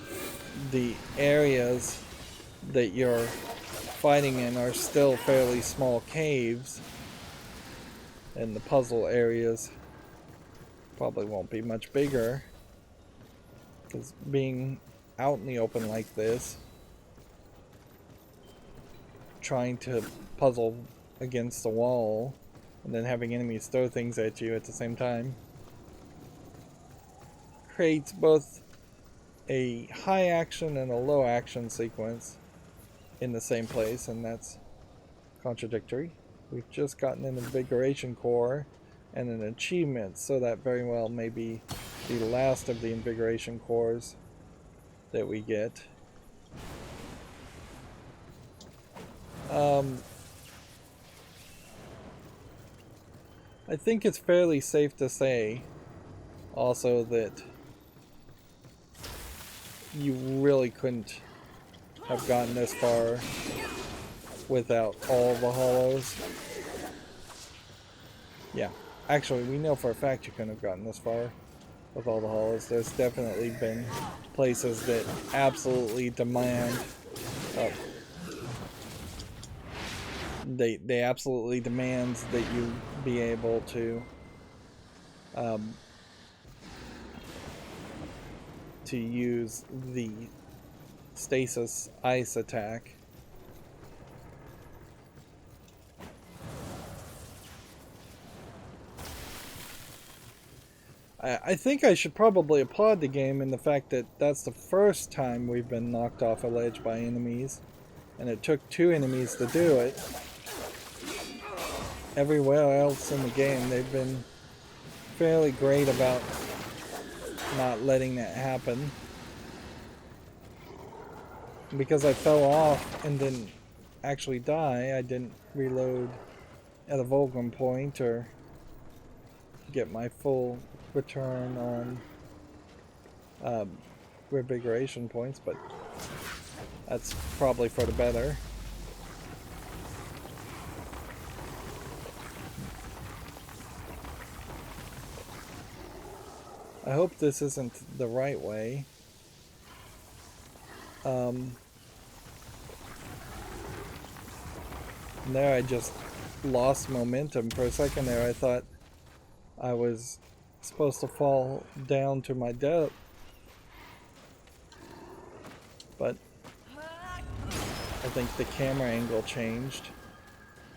the areas that you're fighting in are still fairly small caves, and the puzzle areas probably won't be much bigger, because being out in the open like this, trying to puzzle against the wall and then having enemies throw things at you at the same time creates both a high action and a low action sequence in the same place, and that's contradictory. We've just gotten an invigoration core and an achievement, so that very well may be the last of the invigoration cores that we get. I think it's fairly safe to say also that you really couldn't have gotten this far without all the hollows. Yeah, actually we know for a fact you couldn't have gotten this far with all the hollows. There's definitely been places that absolutely demand they absolutely demand that you be able to use the stasis ice attack. I think I should probably applaud the game in the fact that that's the first time we've been knocked off a ledge by enemies. And it took 2 enemies to do it. Everywhere else in the game, they've been fairly great about not letting that happen. Because I fell off and didn't actually die, I didn't reload at a Vulcan point or get my full return on revigoration points, but that's probably for the better. I hope this isn't the right way. There I just lost momentum for a second there. I thought I was supposed to fall down to my death, but I think the camera angle changed,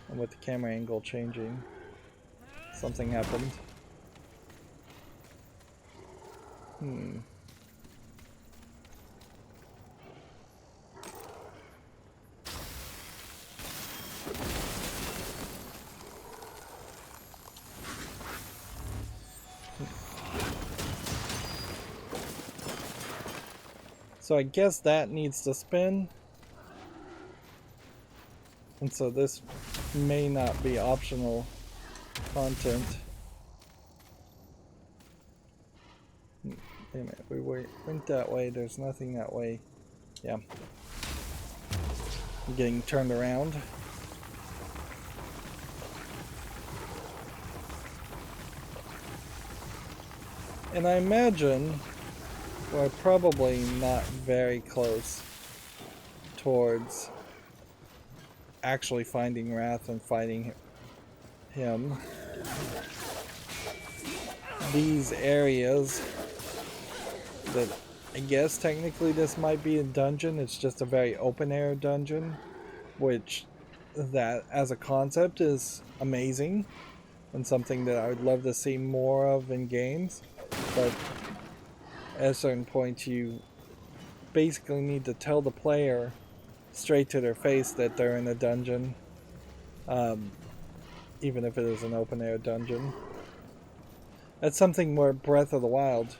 and with the camera angle changing, something happened. So I guess that needs to spin. And so this may not be optional content. Wait a minute, we went that way, there's nothing that way. Yeah. I'm getting turned around. And I imagine we're probably not very close towards actually finding Wrath and fighting him. These areas that I guess technically this might be a dungeon, it's just a very open air dungeon, which that as a concept is amazing and something that I would love to see more of in games, but at a certain point you basically need to tell the player straight to their face that they're in a dungeon, even if it is an open air dungeon. That's something where Breath of the Wild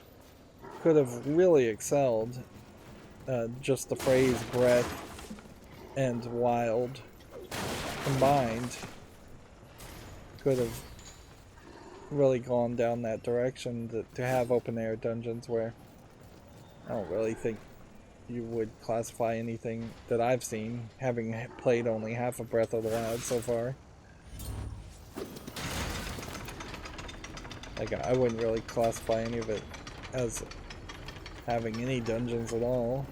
could have really excelled. Just the phrase breath and wild combined could have really gone down that direction, to have open air dungeons where I don't really think you would classify anything that I've seen, having played only half of Breath of the Wild so far. Like, I wouldn't really classify any of it as having any dungeons at all.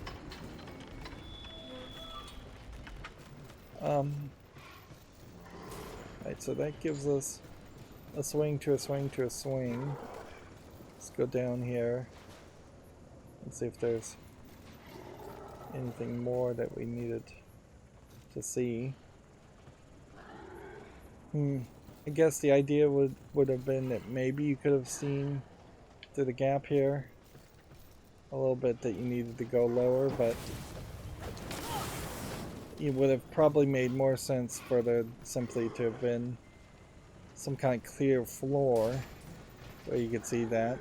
Right, so that gives us a swing to a swing to a swing. Let's go down here and see if there's anything more that we needed to see. I guess the idea would have been that maybe you could have seen through the gap here a little bit that you needed to go lower, but it would have probably made more sense for there simply to have been some kind of clear floor where you could see that,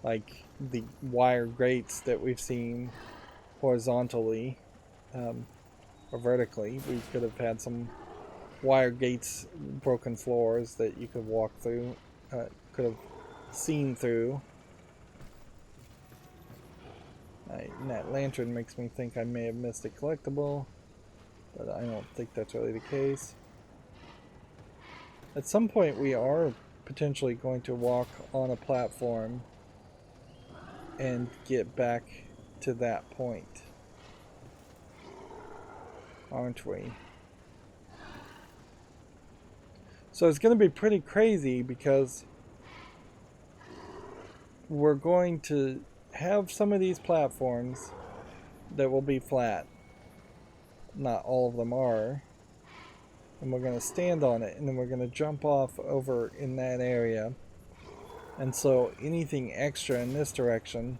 like the wire grates that we've seen horizontally or vertically. We could have had some wire gates, broken floors that you could walk through, could have seen through. And that lantern makes me think I may have missed a collectible, but I don't think that's really the case. At some point we are potentially going to walk on a platform and get back to that point, aren't we? So it's going to be pretty crazy because we're going to have some of these platforms that will be flat. Not all of them are. And we're going to stand on it, and then we're going to jump off over in that area. And so anything extra in this direction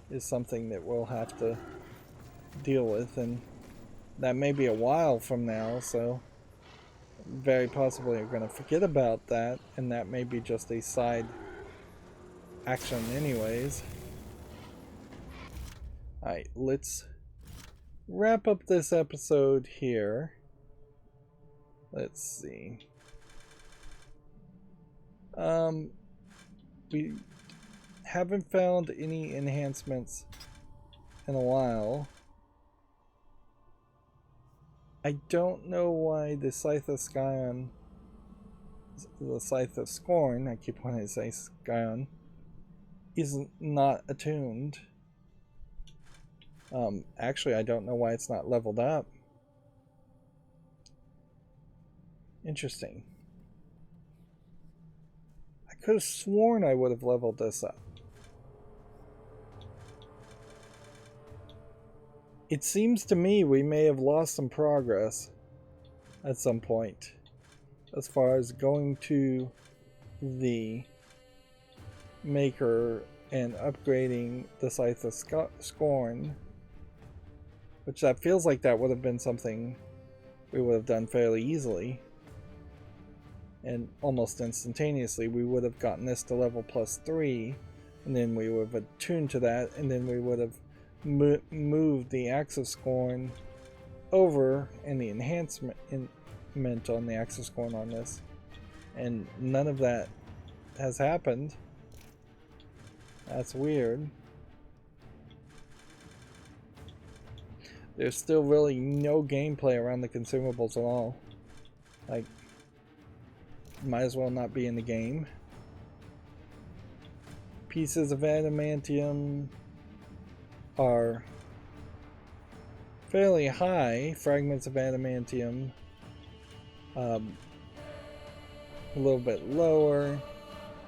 is something that we'll have to deal with. And that may be a while from now, so very possibly you're going to forget about that, and that may be just a side action anyways. Alright, let's wrap up this episode here. Let's see. We haven't found any enhancements in a while. I don't know why the Scythe of Scion, the Scythe of Scorn, I keep wanting to say Scion, is not attuned. Actually, I don't know why it's not leveled up. Interesting. I could have sworn I would have leveled this up. It seems to me we may have lost some progress at some point as far as going to the maker and upgrading the Scythe of Scorn, which that feels like that would have been something we would have done fairly easily, and almost instantaneously we would have gotten this to level +3, and then we would have attuned to that, and then we would have moved the Axe of Scorn over and the enhancement on the Axe of Scorn on this, and none of that has happened. That's weird. There's still really no gameplay around the consumables at all. Like, might as well not be in the game. Pieces of adamantium are fairly high. Fragments of adamantium a little bit lower.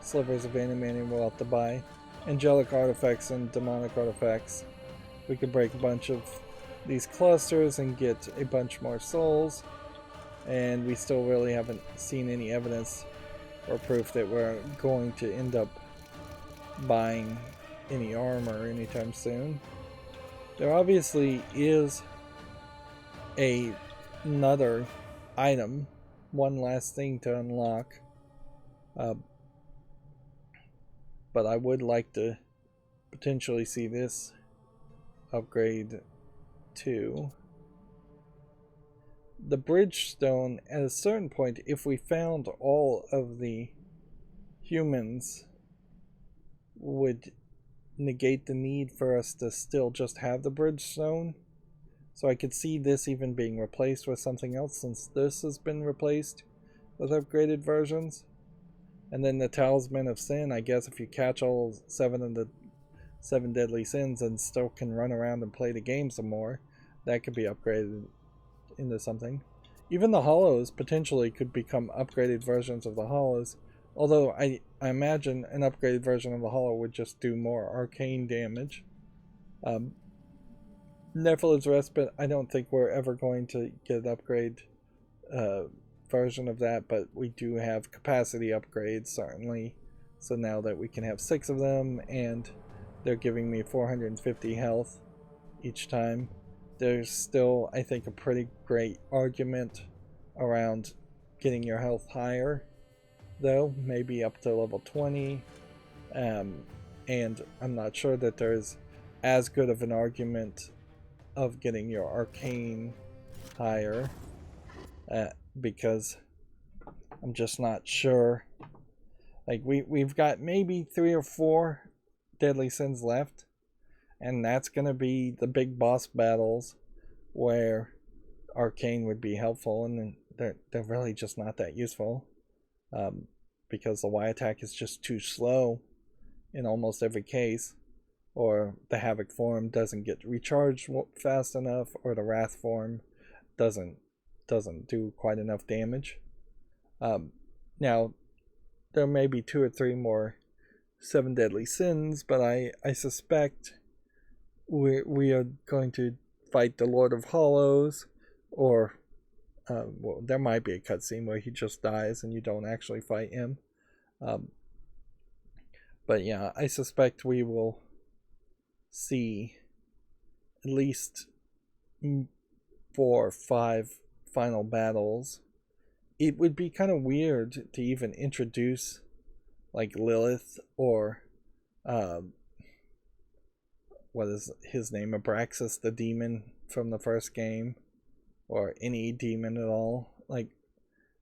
Slivers of adamantium we'll have to buy. Angelic artifacts and demonic artifacts. We could break a bunch of these clusters and get a bunch more souls, and we still really haven't seen any evidence or proof that we're going to end up buying any armor anytime soon. There obviously is another item, one last thing to unlock, but I would like to potentially see this upgrade too. The bridge stone, at a certain point, if we found all of the humans, would negate the need for us to still just have the bridge stone. So I could see this even being replaced with something else, since this has been replaced with upgraded versions. And then the Talisman of Sin, I guess if you catch all 7 of the 7 deadly sins and still can run around and play the game some more, that could be upgraded into something. Even the hollows potentially could become upgraded versions of the hollows, although I imagine an upgraded version of the hollow would just do more arcane damage. Nephilim's Respite, I don't think we're ever going to get an upgrade version of that, but we do have capacity upgrades certainly, so now that we can have 6 of them and they're giving me 450 health each time. There's still, I think, a pretty great argument around getting your health higher, though, maybe up to level 20, and I'm not sure that there's as good of an argument of getting your arcane higher, because I'm just not sure. Like, we've got maybe 3 or 4 deadly sins left, and that's gonna be the big boss battles where arcane would be helpful, and they're really just not that useful, because the Y attack is just too slow in almost every case, or the Havoc form doesn't get recharged fast enough, or the Wrath form doesn't do quite enough damage. Now there may be 2 or 3 more 7 deadly sins, but I suspect we are going to fight the Lord of Hollows, or well, there might be a cutscene where he just dies and you don't actually fight him. But yeah, I suspect we will see at least 4 or 5 final battles, it would be kind of weird to even introduce like Lilith or what is his name, Abraxas the demon from the first game, or any demon at all. Like,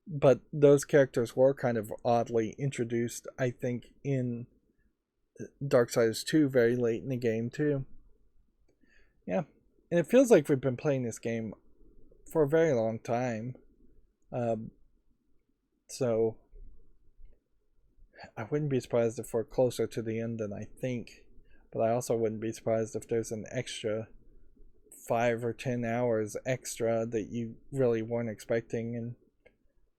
but those characters were kind of oddly introduced, I think, in Darksiders 2 very late in the game too. Yeah, and it feels like we've been playing this game for a very long time. So I wouldn't be surprised if we're closer to the end than I think, but I also wouldn't be surprised if there's an extra 5 or 10 hours extra that you really weren't expecting, and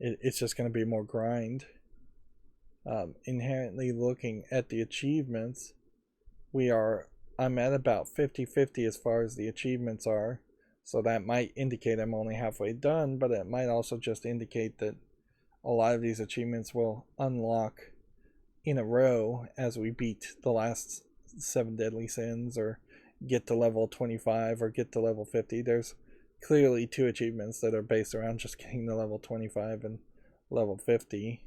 it's just going to be more grind. Inherently looking at the achievements, I'm at about 50-50 as far as the achievements are, so that might indicate I'm only halfway done, but it might also just indicate that a lot of these achievements will unlock in a row as we beat the last 7 deadly sins, or get to level 25 or get to level 50. There's clearly 2 achievements that are based around just getting to level 25 and level 50.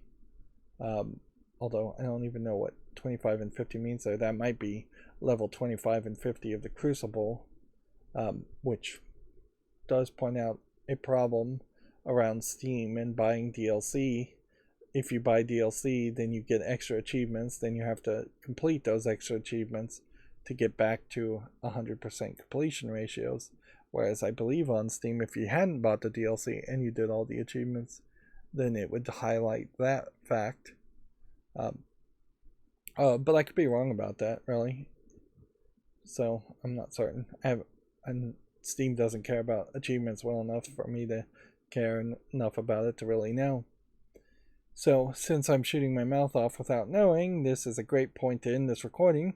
Although I don't even know what 25 and 50 means there. That might be level 25 and 50 of the Crucible, which does point out a problem around Steam and buying DLC. If you buy DLC, then you get extra achievements, then you have to complete those extra achievements to get back to 100% completion ratios. Whereas I believe on Steam, if you hadn't bought the DLC and you did all the achievements, then it would highlight that fact. But I could be wrong about that, really. So I'm not certain. And Steam doesn't care about achievements well enough for me to care enough about it to really know. So since I'm shooting my mouth off without knowing, this is a great point to end this recording.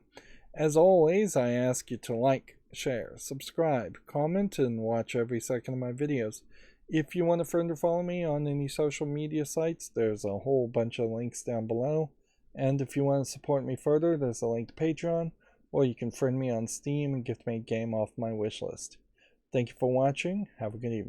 As always, I ask you to like, share, subscribe, comment, and watch every second of my videos. If you want to further follow me on any social media sites, there's a whole bunch of links down below. And if you want to support me further, there's a link to Patreon, or you can friend me on Steam and gift me a game off my wishlist. Thank you for watching. Have a good evening.